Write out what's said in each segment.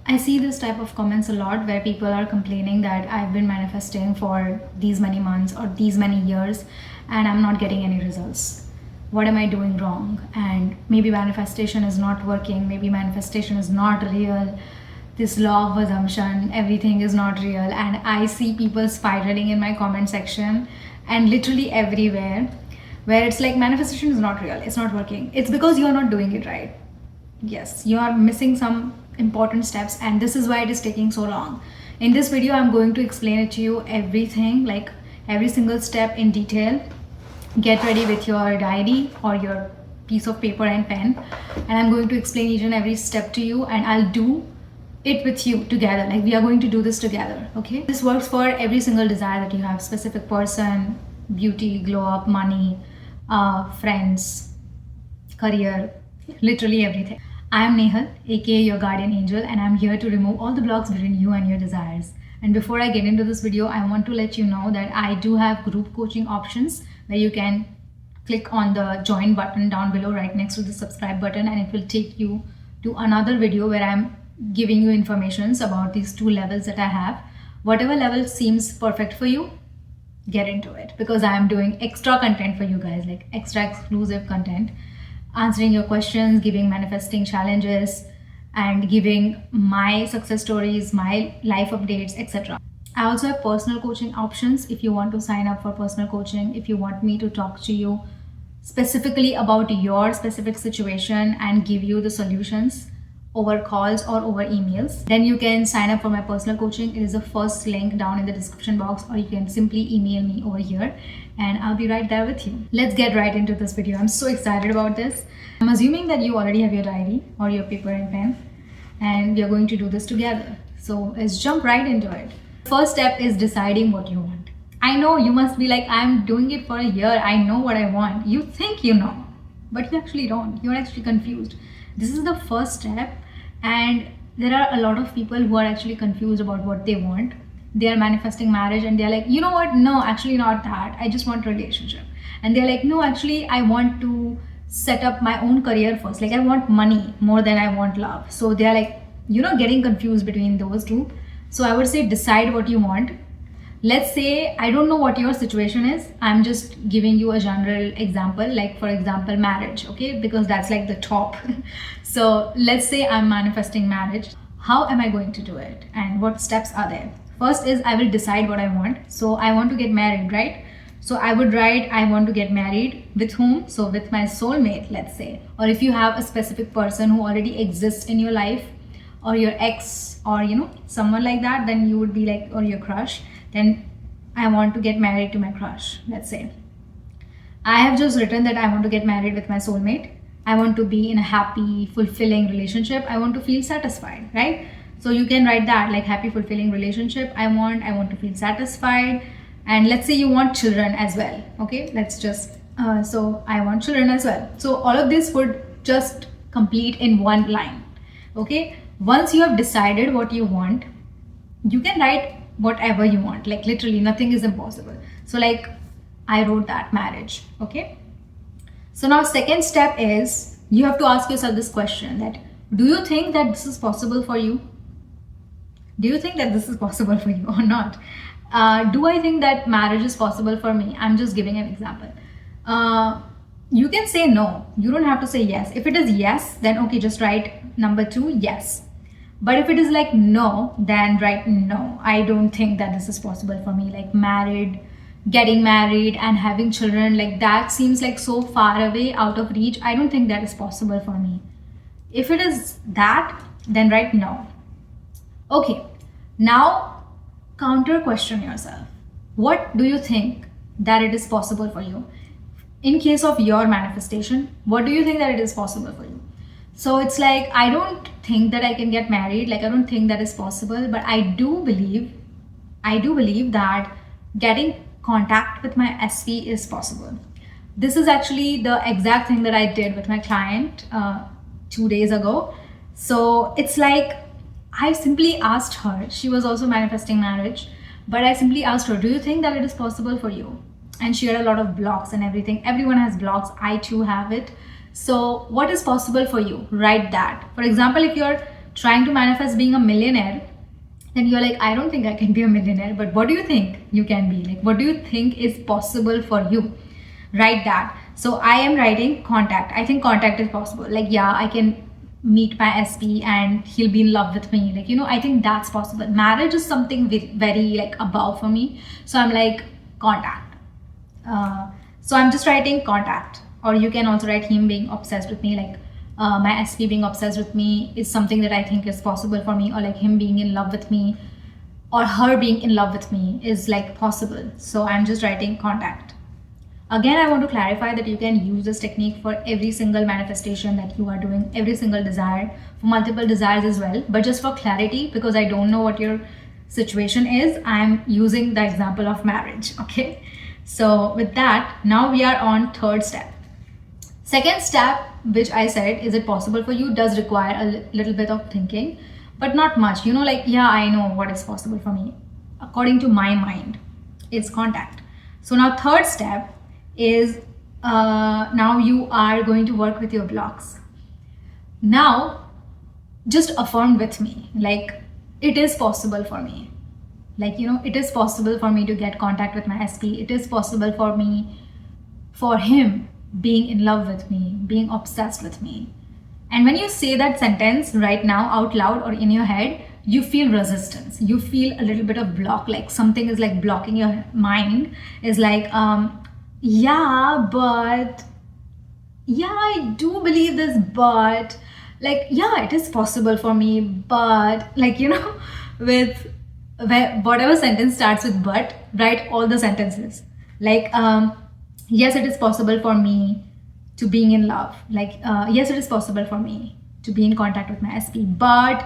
I see this type of comments a lot where people are complaining that I've been manifesting for these many months or these many years and I'm not getting any results. What am I doing wrong? And maybe manifestation is not working, maybe manifestation is not real. This law of assumption, everything is not real. And I see people spiraling in my comment section and literally everywhere where it's like manifestation is not real, it's not working. It's because you're not doing it right. Yes, you are missing some important steps and this is why it is taking so long. In this video, I'm going to explain it to you everything, like every single step in detail. Get ready with your diary or your piece of paper and pen, and I'm going to explain each and every step to you, and I'll do it with you together. Like we are going to do this together, okay? This works for every single desire that you have: specific person, beauty, glow up, money, friends, career, literally everything. I am Nehal, aka your guardian angel, and I'm here to remove all the blocks between you and your desires. And before I get into this video, I want to let you know that I do have group coaching options where you can click on the join button down below right next to the subscribe button, and it will take you to another video where I'm giving you informations about these two levels that I have. Whatever level seems perfect for you, get into it, because I am doing extra content for you guys, like extra exclusive content, answering your questions, giving manifesting challenges, and giving my success stories, my life updates, etc. I also have personal coaching options if you want to sign up for personal coaching, if you want me to talk to you specifically about your specific situation and give you the solutions over calls or over emails. Then you can sign up for my personal coaching. It is the first link down in the description box, or you can simply email me over here and I'll be right there with you. Let's get right into this video. I'm so excited about this. I'm assuming that you already have your diary or your paper and pen, and we are going to do this together. So let's jump right into it. First step is deciding what you want. I know you must be like, I'm doing it for a year, I know what I want. You think you know, but you actually don't. You're actually confused. This is the first step, and there are a lot of people who are actually confused about what they want. They are manifesting marriage and they're like, you know what, no, actually not that, I just want a relationship. And they're like, no, actually I want to set up my own career first, like I want money more than I want love. So they're like, getting confused between those two. So I would say decide what you want. Let's say I don't know what your situation is, I'm just giving you a general example, like for example marriage, okay, because that's like the top. So let's say I'm manifesting marriage. How am I going to do it and what steps are there? First is I will decide what I want. So I want to get married, right? So I would write, I want to get married with whom? So with my soulmate, let's say. Or if you have a specific person who already exists in your life, or your ex, or someone like that, then you would be like, or your crush, then I want to get married to my crush, let's say. I have just written that I want to get married with my soulmate. I want to be in a happy, fulfilling relationship. I want to feel satisfied, right? So you can write that, like happy, fulfilling relationship. I want to feel satisfied. And let's say you want children as well, okay? Let's just, so I want children as well. So all of this would just complete in one line, okay? Once you have decided what you want, you can write whatever you want, like literally nothing is impossible. So like I wrote that marriage, okay? So now second step is you have to ask yourself this question, that do you think that this is possible for you? Do you think that this is possible for you or not? Do I think that marriage is possible for me? I'm just giving an example. You can say no, you don't have to say yes. If it is yes, then okay, just write number 2, yes. But if it is like no, then write no, I don't think that this is possible for me. Like getting married and having children, like that seems like so far away, out of reach. I don't think that is possible for me. If it is that, then write no. Okay, now counter question yourself. What do you think that it is possible for you? In case of your manifestation, what do you think that it is possible for you? So it's like, I don't think that I can get married. Like I don't think that is possible, but I do believe that getting contact with my SV is possible. This is actually the exact thing that I did with my client 2 days ago. So it's like, I simply asked her, she was also manifesting marriage, but I simply asked her, do you think that it is possible for you? And she had a lot of blocks and everything. Everyone has blocks, I too have it. So what is possible for you? Write that. For example, if you're trying to manifest being a millionaire, then you're like, I don't think I can be a millionaire, but what do you think you can be? Like, what do you think is possible for you? Write that. So I am writing contact. I think contact is possible. Like, yeah, I can meet my SP and he'll be in love with me. Like, I think that's possible. Marriage is something very like above for me. So I'm like, contact. So I'm just writing contact. Or you can also write him being obsessed with me. Like, my SP being obsessed with me is something that I think is possible for me. Or like him being in love with me, or her being in love with me is like possible. So I'm just writing contact. Again, I want to clarify that you can use this technique for every single manifestation that you are doing, every single desire, for multiple desires as well. But just for clarity, because I don't know what your situation is, I'm using the example of marriage. Okay. So with that, now we are on third step. Second step, which I said, is it possible for you, does require a little bit of thinking, but not much. Like, yeah, I know what is possible for me. According to my mind, it's contact. So now third step is now you are going to work with your blocks. Now, just affirm with me, like, it is possible for me. Like, it is possible for me to get contact with my SP. It is possible for me, for him being in love with me, being obsessed with me. And when you say that sentence right now out loud or in your head, you feel resistance. You feel a little bit of block, like something is like blocking your mind. Is like, yeah, but yeah, I do believe this, but like, yeah, it is possible for me, but like, with whatever sentence starts with but, write all the sentences. Like, yes, it is possible for me to being in love. Like, yes, it is possible for me to be in contact with my SP, but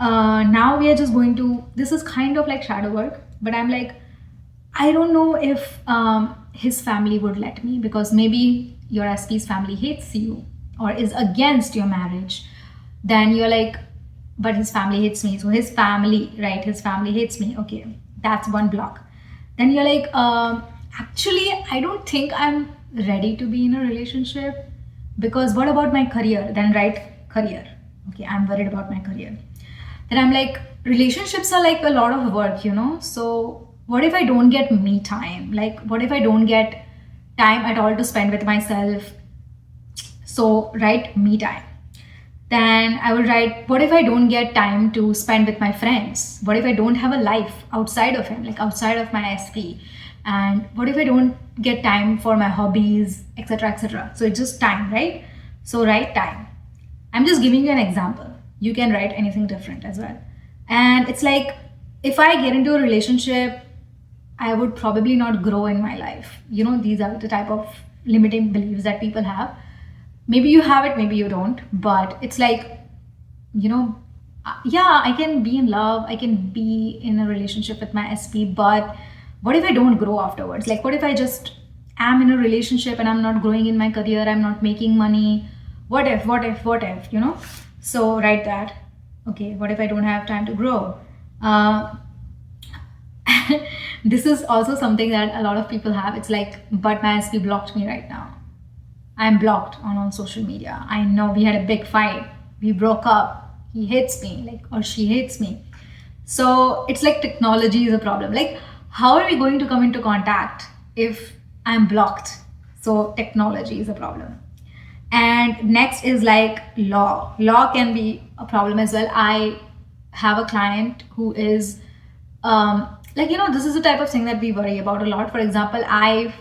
now we are just going to, this is kind of like shadow work, but I'm like, I don't know if his family would let me, because maybe your SP's family hates you or is against your marriage. Then you're like, but his family hates me. So his family, right? His family hates me. Okay, that's one block. Then you're like, actually, I don't think I'm ready to be in a relationship, because what about my career? Then write career. Okay, I'm worried about my career. Then I'm like, relationships are like a lot of work, so what if I don't get me time? Like, what if I don't get time at all to spend with myself? So write me time. Then I will write, what if I don't get time to spend with my friends? What if I don't have a life outside of him, like outside of my SP? And what if I don't get time for my hobbies, etc., etc.? So it's just time, right? So write time. I'm just giving you an example. You can write anything different as well. And it's like, if I get into a relationship, I would probably not grow in my life. These are the type of limiting beliefs that people have. Maybe you have it, maybe you don't. But it's like, yeah, I can be in love. I can be in a relationship with my SP. But what if I don't grow afterwards? Like, what if I just am in a relationship and I'm not growing in my career? I'm not making money. What if? So write that. Okay, what if I don't have time to grow? This is also something that a lot of people have. It's like, but my SP blocked me right now. I'm blocked on social media. I know we had a big fight. We broke up. He hates me, like, or she hates me. So it's like technology is a problem. Like, how are we going to come into contact if I'm blocked? So technology is a problem. And next is like law. Law can be a problem as well. I have a client who is this is the type of thing that we worry about a lot. For example, I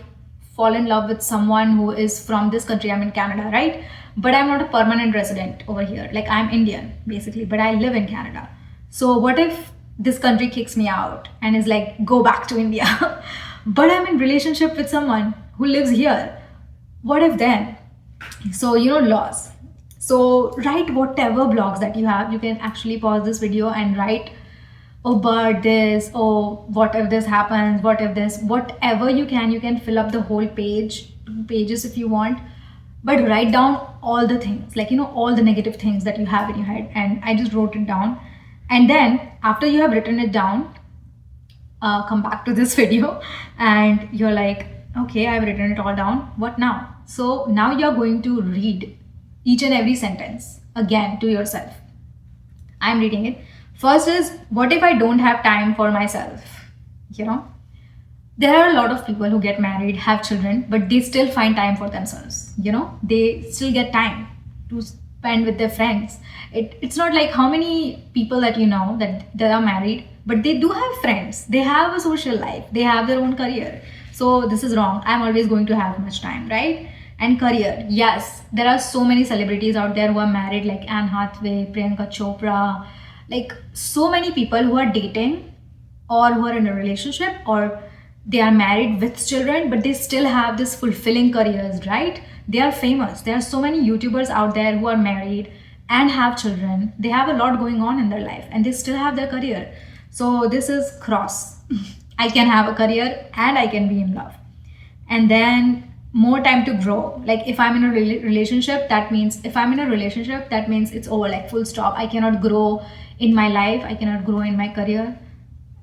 fall in love with someone who is from this country. I'm in Canada, right? But I'm not a permanent resident over here. Like, I'm Indian basically, but I live in Canada. So what if this country kicks me out and is like, go back to India? But I'm in relationship with someone who lives here. What if then? So, laws. So write whatever blocks that you have. You can actually pause this video and write, oh, but this, oh, what if this happens, what if this, whatever you can fill up the whole page, 2 pages if you want, but write down all the things, like, all the negative things that you have in your head. And I just wrote it down. And then after you have written it down, come back to this video and you're like, okay, I've written it all down. What now? So now you're going to read each and every sentence again to yourself. I'm reading it. First is, what if I don't have time for myself? You know, there are a lot of people who get married, have children, but they still find time for themselves. They still get time to spend with their friends. It's not like how many people that that are married, but they do have friends. They have a social life. They have their own career. So this is wrong. I'm always going to have much time, right? And career. Yes, there are so many celebrities out there who are married, like Anne Hathaway, Priyanka Chopra, like so many people who are dating or who are in a relationship, or they are married with children, but they still have this fulfilling careers, right? They are famous. There are so many YouTubers out there who are married and have children. They have a lot going on in their life and they still have their career. So this is cross. I can have a career and I can be in love. And then more time to grow. Like if I'm in a relationship, that means it's over, like full stop. I cannot grow in my life. I cannot grow in my career.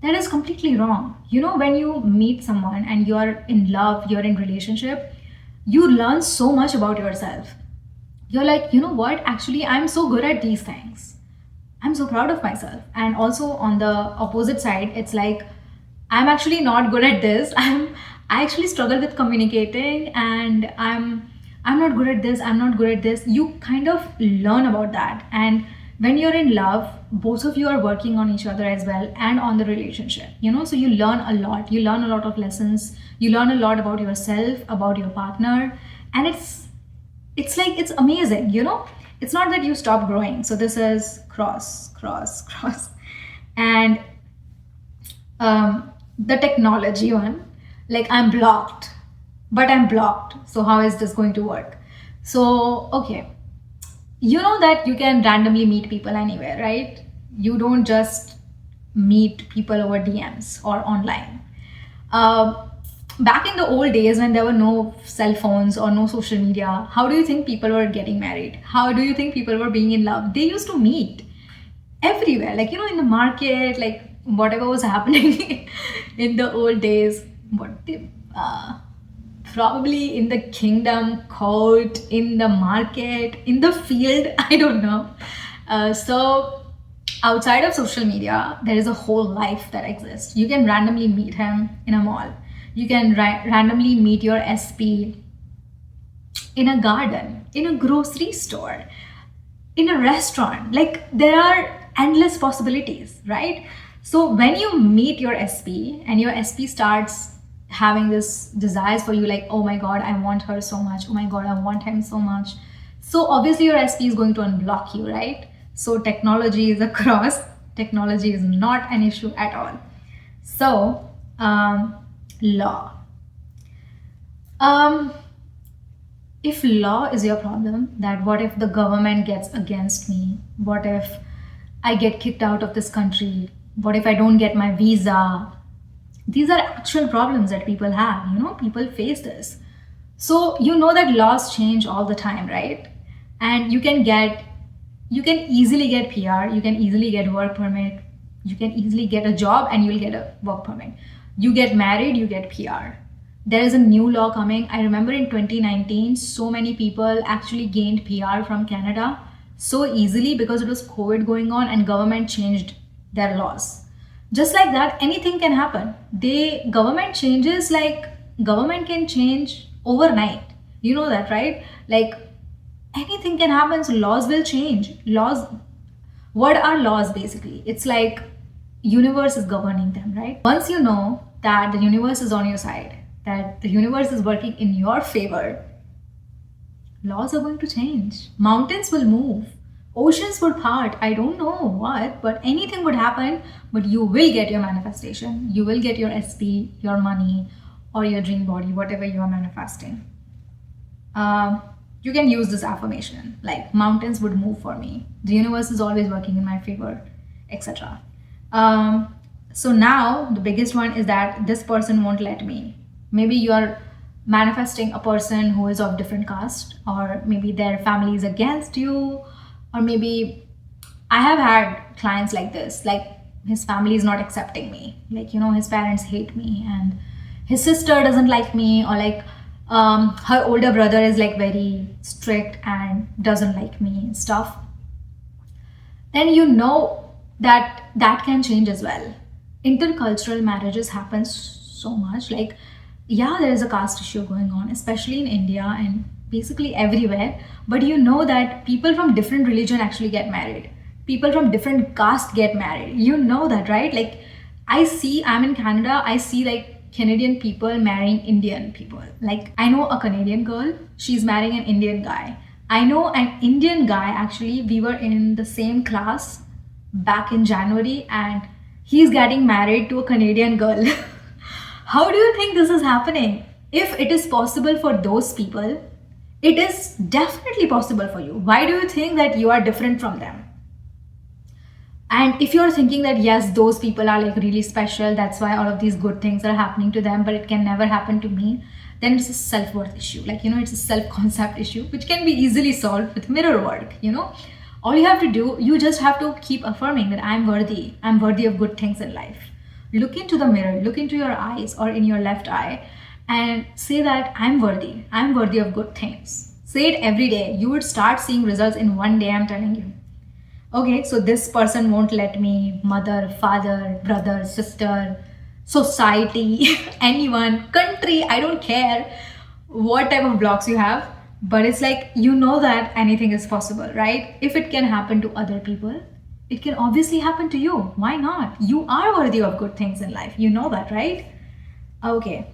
That is completely wrong. When you meet someone and you're in love, you're in relationship, you learn so much about yourself. You're like, you know what? Actually, I'm so good at these things. I'm so proud of myself. And also on the opposite side, it's like, I'm actually not good at this. I actually struggle with communicating, and I'm not good at this. I'm not good at this. You kind of learn about that. And when you're in love, both of you are working on each other as well and on the relationship. So you learn a lot. You learn a lot of lessons. You learn a lot about yourself, about your partner, and it's like, it's amazing. It's not that you stop growing. So this is cross. And the technology one, like I'm blocked. So how is this going to work? So okay, that you can randomly meet people anywhere, right? You don't just meet people over DMs or online. Back in the old days when there were no cell phones or no social media, how do you think people were getting married? How do you think people were being in love? They used to meet everywhere, like in the market, like whatever was happening in the old days. Probably in the kingdom, court, in the market, in the field, I don't know. So outside of social media, there is a whole life that exists. You can randomly meet him in a mall. You can randomly meet your SP in a garden, in a grocery store, in a restaurant. Like there are endless possibilities, right? So when you meet your SP and your SP starts having this desires for you, like, oh my god, I want her so much, oh my god, I want him so much, so obviously your SP is going to unblock you, right? So technology is a cross. Technology is not an issue at all. So law, if law is your problem, that what if the government gets against me, what if I get kicked out of this country, what if I don't get my visa? These are actual problems that people have. People face this. So that laws change all the time, right? And you can easily get PR, you can easily get work permit, you can easily get a job and you'll get a work permit. You get married, you get PR. There is a new law coming. I remember in 2019, so many people actually gained PR from Canada so easily because it was COVID going on and government changed their laws. Just like that, anything can happen. Government changes, like government can change overnight. You know that, right? Like anything can happen, so laws will change. What are laws basically? It's like universe is governing them, right? Once you know that the universe is on your side, that the universe is working in your favor, laws are going to change. Mountains will move. Oceans would part. I don't know what, but anything would happen. But you will get your manifestation. You will get your SP, your money, or your dream body, whatever you are manifesting. You can use this affirmation, like mountains would move for me. The universe is always working in my favor, etc. So now the biggest one is that this person won't let me. Maybe you're manifesting a person who is of different caste, or maybe their family is against you, or maybe I have had clients like this, like his family is not accepting me, like his parents hate me, and his sister doesn't like me, or like her older brother is like very strict and doesn't like me and stuff. then you know that that can change as well. Intercultural marriages happen so much. Like, yeah, there is a caste issue going on, especially in India and basically everywhere. But you know that people from different religion actually get married. People from different caste get married. You know that, right? Like, I'm in Canada, I see like Canadian people marrying Indian people. Like, I know a Canadian girl, she's marrying an Indian guy. I know an Indian guy, actually, we were in the same class back in January, and he's getting married to a Canadian girl. How do you think this is happening? If it is possible for those people, it is definitely possible for you. Why do you think that you are different from them? And if you're thinking that yes, those people are like really special, that's why all of these good things are happening to them, but it can never happen to me, then it's a self-worth issue. Like, it's a self-concept issue, which can be easily solved with mirror work. All you have to do, you just have to keep affirming that I'm worthy of good things in life. Look into the mirror, look into your eyes or in your left eye, and say that I'm worthy of good things. Say it every day. You would start seeing results in one day, I'm telling you. Okay, so this person won't let me, mother, father, brother, sister, society, anyone, country, I don't care what type of blocks you have, but it's like, that anything is possible, right? If it can happen to other people, it can obviously happen to you. Why not? You are worthy of good things in life. You know that, right? Okay.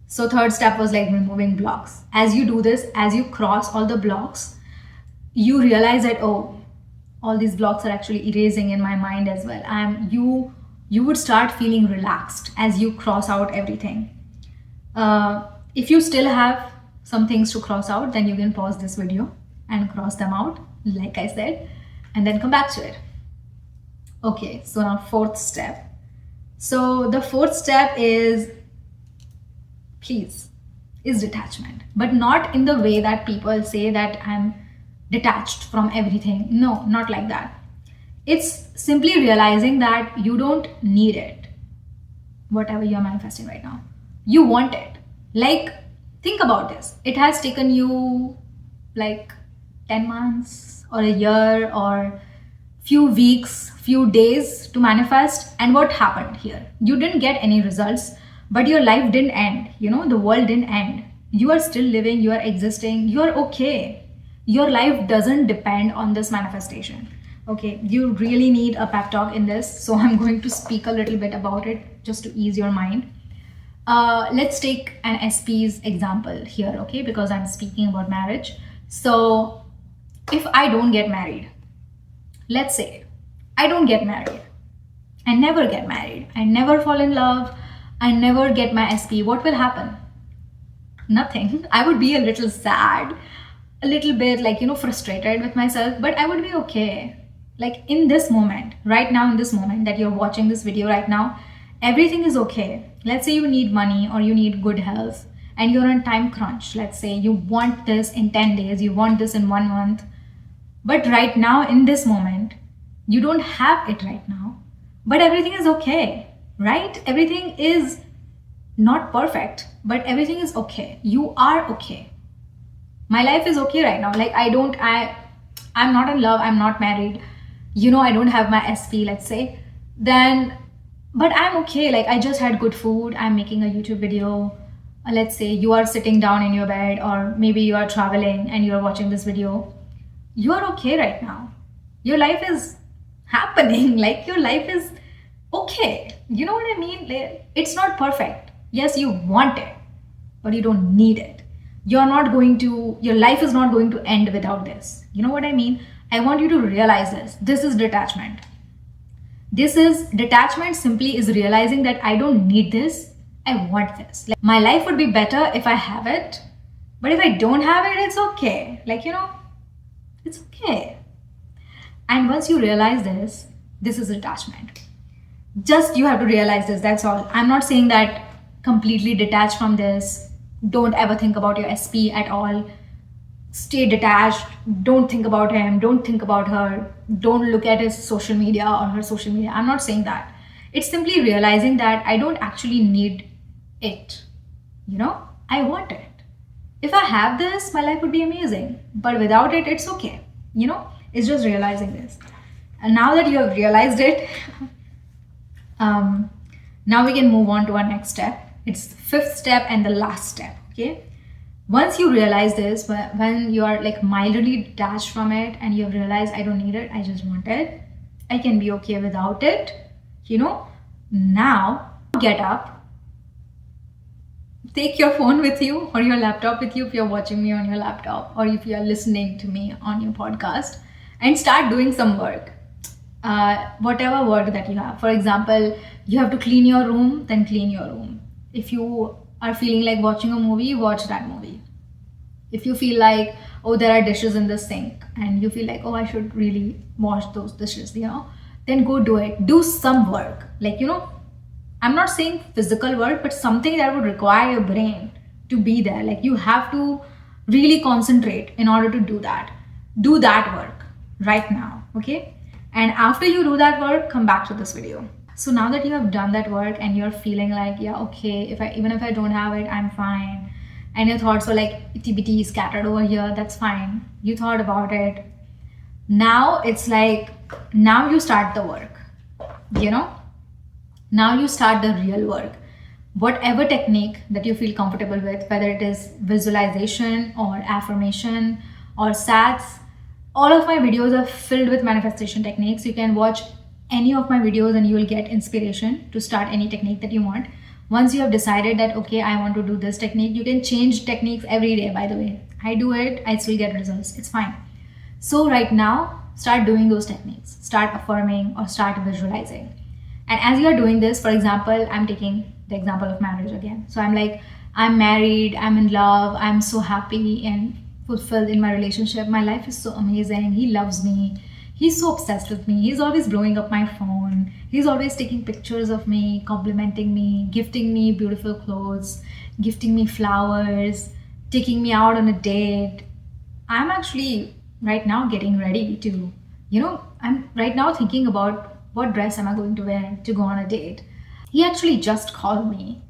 So third step was like removing blocks. As you do this, as you cross all the blocks, you realize that, oh, all these blocks are actually erasing in my mind as well. And you would start feeling relaxed as you cross out everything. If you still have some things to cross out, then you can pause this video and cross them out, like I said, and then come back to it. Okay, so now fourth step. So the fourth step is detachment, but not in the way that people say that I'm detached from everything. No, not like that. It's simply realizing that you don't need it. Whatever you're manifesting right now, you want it. Like, think about this. It has taken you like 10 months or a year or few weeks, few days to manifest. And what happened here? You didn't get any results, but your life didn't end. The world didn't end. You are still living, you are existing, you are okay. Your life doesn't depend on this manifestation. Okay, you really need a pep talk in this. So I'm going to speak a little bit about it just to ease your mind. Let's take an SP's example here, okay? Because I'm speaking about marriage. So if I don't get married, let's say I don't get married, I never get married, I never fall in love, I never get my SP, what will happen? Nothing. I would be a little sad, a little bit like, frustrated with myself, but I would be okay. Like in this moment, right now, in this moment that you're watching this video right now, everything is okay. Let's say you need money or you need good health and you're on time crunch. Let's say you want this in 10 days, you want this in 1 month. But right now, in this moment, you don't have it right now, but everything is okay, right? Everything is not perfect, but everything is okay. You are okay. My life is okay right now. Like I'm not in love, I'm not married, I don't have my SP, let's say, then, but I'm okay. Like I just had good food, I'm making a YouTube video. Let's say you are sitting down in your bed, or maybe you are traveling and you're watching this video. You are okay right now. Your life is happening. Like your life is okay. You know what I mean? Like, it's not perfect. Yes, you want it, but you don't need it. Your life is not going to end without this. You know what I mean? I want you to realize this. This is detachment. Detachment simply is realizing that I don't need this. I want this. Like, my life would be better if I have it, but if I don't have it, it's okay. Like, it's okay. And once you realize this is detachment. Just you have to realize this, that's all. I'm not saying that completely detach from this. Don't ever think about your SP at all. Stay detached. Don't think about him. Don't think about her. Don't look at his social media or her social media. I'm not saying that. It's simply realizing that I don't actually need it. I want it. If I have this, my life would be amazing. But without it, it's okay. It's just realizing this. And now that you have realized it, um, now we can move on to our next step. It's the fifth step and the last step. Okay. Once you realize this, when you are like mildly detached from it and you have realized, I don't need it, I just want it, I can be okay without it, now get up, take your phone with you or your laptop with you if you're watching me on your laptop, or if you're listening to me on your podcast, and start doing some work. Whatever work that you have. For example, you have to clean your room, then clean your room. If you are feeling like watching a movie, watch that movie. If you feel like, oh, there are dishes in the sink and you feel like, oh, I should really wash those dishes, then go do it. Do some work. Like, I'm not saying physical work, but something that would require your brain to be there. Like, you have to really concentrate in order to do that. Do that work right now, okay? And after you do that work, come back to this video. So now that you have done that work and you're feeling like, yeah, okay, even if I don't have it, I'm fine. And your thoughts are like itty-bitty scattered over here, that's fine. You thought about it. Now it's like, now you start the work, Now you start the real work. Whatever technique that you feel comfortable with, whether it is visualization or affirmation or SATs, all of my videos are filled with manifestation techniques. You can watch any of my videos and you will get inspiration to start any technique that you want. Once you have decided that, okay, I want to do this technique, you can change techniques every day, by the way. I do it, I still get results. It's fine. So right now, start doing those techniques. Start affirming or start visualizing. And as you are doing this, for example, I'm taking the example of marriage again. So I'm like, I'm married, I'm in love, I'm so happy and fulfilled in my relationship. My life is so amazing. He loves me. He's so obsessed with me. He's always blowing up my phone. He's always taking pictures of me, complimenting me, gifting me beautiful clothes, gifting me flowers, taking me out on a date. I'm actually right now getting ready to, I'm right now thinking about what dress am I going to wear to go on a date. He actually just called me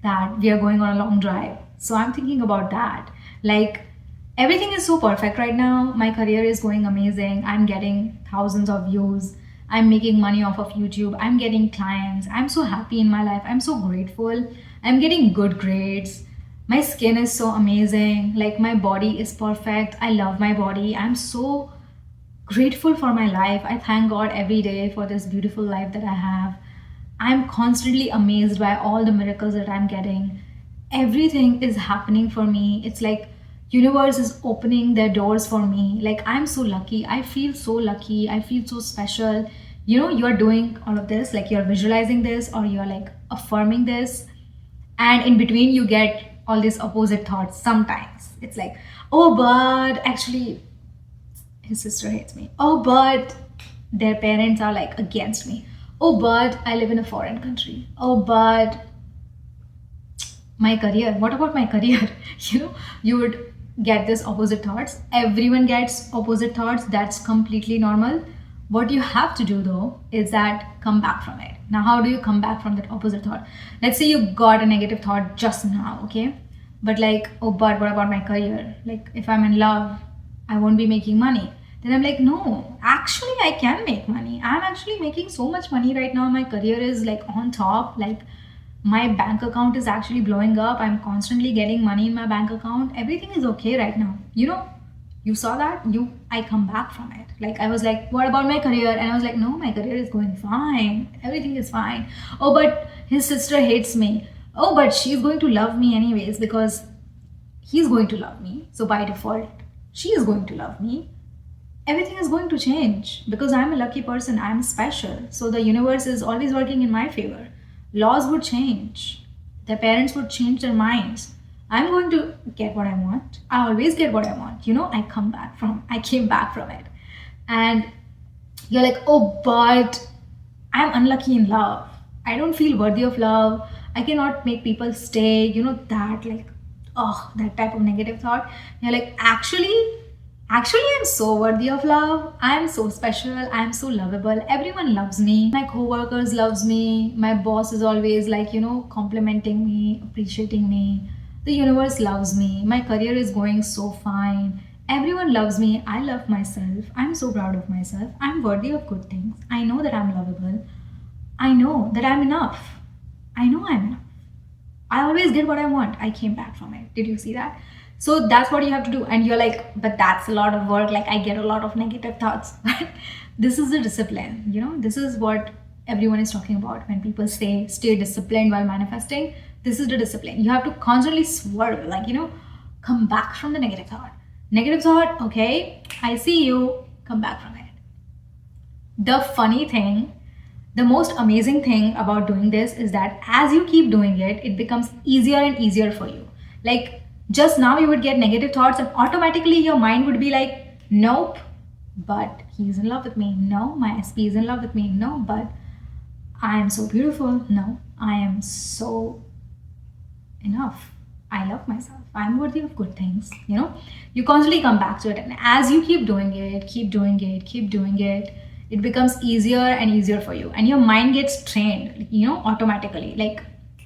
that we are going on a long drive. So I'm thinking about that. Like, everything is so perfect right now. My career is going amazing. I'm getting thousands of views. I'm making money off of YouTube. I'm getting clients. I'm so happy in my life. I'm so grateful. I'm getting good grades. My skin is so amazing. Like, my body is perfect. I love my body. I'm so grateful for my life. I thank God every day for this beautiful life that I have. I'm constantly amazed by all the miracles that I'm getting. Everything is happening for me. It's like universe is opening their doors for me. Like, I'm so lucky. I feel so lucky. I feel so special. You're doing all of this, like you're visualizing this or you're like affirming this. And in between you get all these opposite thoughts. Sometimes it's like, oh, but actually his sister hates me. Oh, but their parents are like against me. Oh, but I live in a foreign country. Oh, but my career. What about my career? You would get this opposite thoughts. Everyone gets opposite thoughts. That's completely normal. What you have to do though is that come back from it. Now, how do you come back from that opposite thought? Let's say you got a negative thought just now, okay? But like, oh, but what about my career? Like, if I'm in love, I won't be making money. Then I'm like, no, actually I can make money. I'm actually making so much money right now. My career is like on top. Like, my bank account is actually blowing up. I'm constantly getting money in my bank account. Everything is okay right now. You saw that? I come back from it. Like, I was like, what about my career? And I was like, no, my career is going fine. Everything is fine. Oh, but his sister hates me. Oh, but she's going to love me anyways because he's going to love me. So by default, she is going to love me. Everything is going to change because I'm a lucky person. I'm special. So the universe is always working in my favor. Laws would change. Their parents would change their minds. I'm going to get what I want. I always get what I want. I came back from it. And you're like, oh, but I'm unlucky in love. I don't feel worthy of love. I cannot make people stay. That type of negative thought. You're like, actually, I'm so worthy of love. I'm so special. I'm so lovable. Everyone loves me. My co-workers loves me. My boss is always like, complimenting me, appreciating me. The universe loves me. My career is going so fine. Everyone loves me. I love myself. I'm so proud of myself. I'm worthy of good things. I know that I'm lovable. I know that I'm enough. I know I'm enough. I always get what I want. I came back from it. Did you see that? So that's what you have to do. And you're like, but that's a lot of work. Like, I get a lot of negative thoughts. This is the discipline. This is what everyone is talking about when people say stay disciplined while manifesting. This is the discipline. You have to constantly swerve, come back from the negative thought. Negative thought, okay, I see you, come back from it. The funny thing, the most amazing thing about doing this is that as you keep doing it, it becomes easier and easier for you. Like, just now you would get negative thoughts and automatically your mind would be like, nope, but he's in love with me. No, my SP is in love with me. No, but I am so beautiful. No, I am so enough. I love myself. I'm worthy of good things. You constantly come back to it. And as you keep doing it, it becomes easier and easier for you. And your mind gets trained, automatically. Like,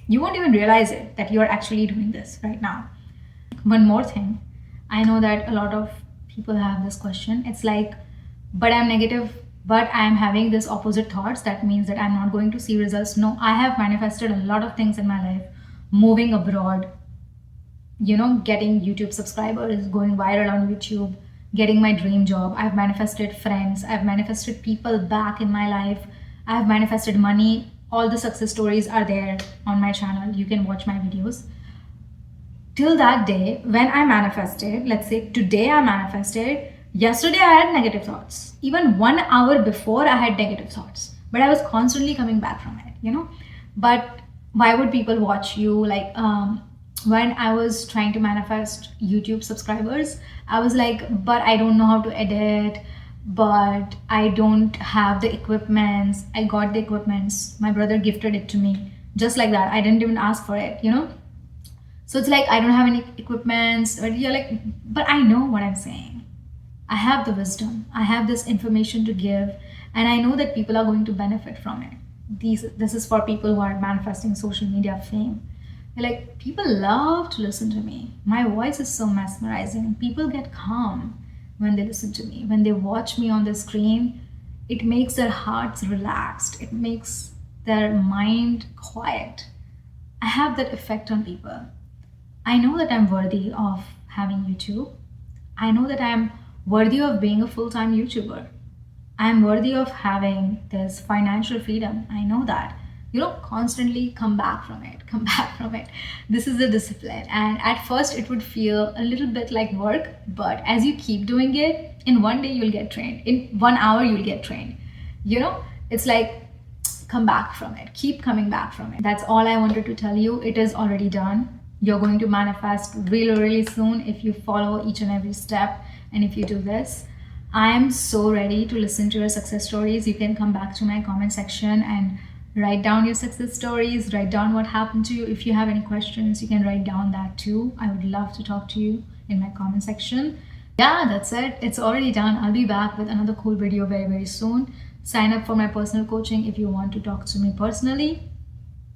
you won't even realize it that you're actually doing this right now. One more thing. I know that a lot of people have this question. It's like, but I'm negative, but I'm having this opposite thoughts. That means that I'm not going to see results. No, I have manifested a lot of things in my life. Moving abroad, getting YouTube subscribers, going viral on YouTube, getting my dream job. I've manifested friends. I've manifested people back in my life. I've manifested money. All the success stories are there on my channel. You can watch my videos. Till that day, when I manifested, let's say today I manifested, yesterday I had negative thoughts. Even 1 hour before I had negative thoughts. But I was constantly coming back from it, But why would people watch you? When I was trying to manifest YouTube subscribers, I was like, but I don't know how to edit, but I don't have the equipments. I got the equipments. My brother gifted it to me. Just like that. I didn't even ask for it, So it's like, I don't have any equipments. But you're like, but I know what I'm saying. I have the wisdom. I have this information to give. And I know that people are going to benefit from it. This is for people who are manifesting social media fame. Like, people love to listen to me. My voice is so mesmerizing. People get calm when they listen to me. When they watch me on the screen, it makes their hearts relaxed. It makes their mind quiet. I have that effect on people. I know that I'm worthy of having YouTube. I know that I'm worthy of being a full-time YouTuber. I'm worthy of having this financial freedom. I know that. Constantly come back from it. This is the discipline. And at first it would feel a little bit like work, but as you keep doing it, in one day you'll get trained. In 1 hour you'll get trained. It's like, come back from it. Keep coming back from it. That's all I wanted to tell you. It is already done. You're going to manifest really, really soon if you follow each and every step and if you do this. I am so ready to listen to your success stories. You can come back to my comment section and write down your success stories, write down what happened to you. If you have any questions, you can write down that too. I would love to talk to you in my comment section. Yeah, that's it. It's already done. I'll be back with another cool video very, very soon. Sign up for my personal coaching if you want to talk to me personally.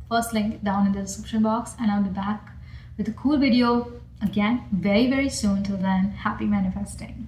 First link down in the description box, and I'll be back with a cool video again very, very soon. Till then, happy manifesting.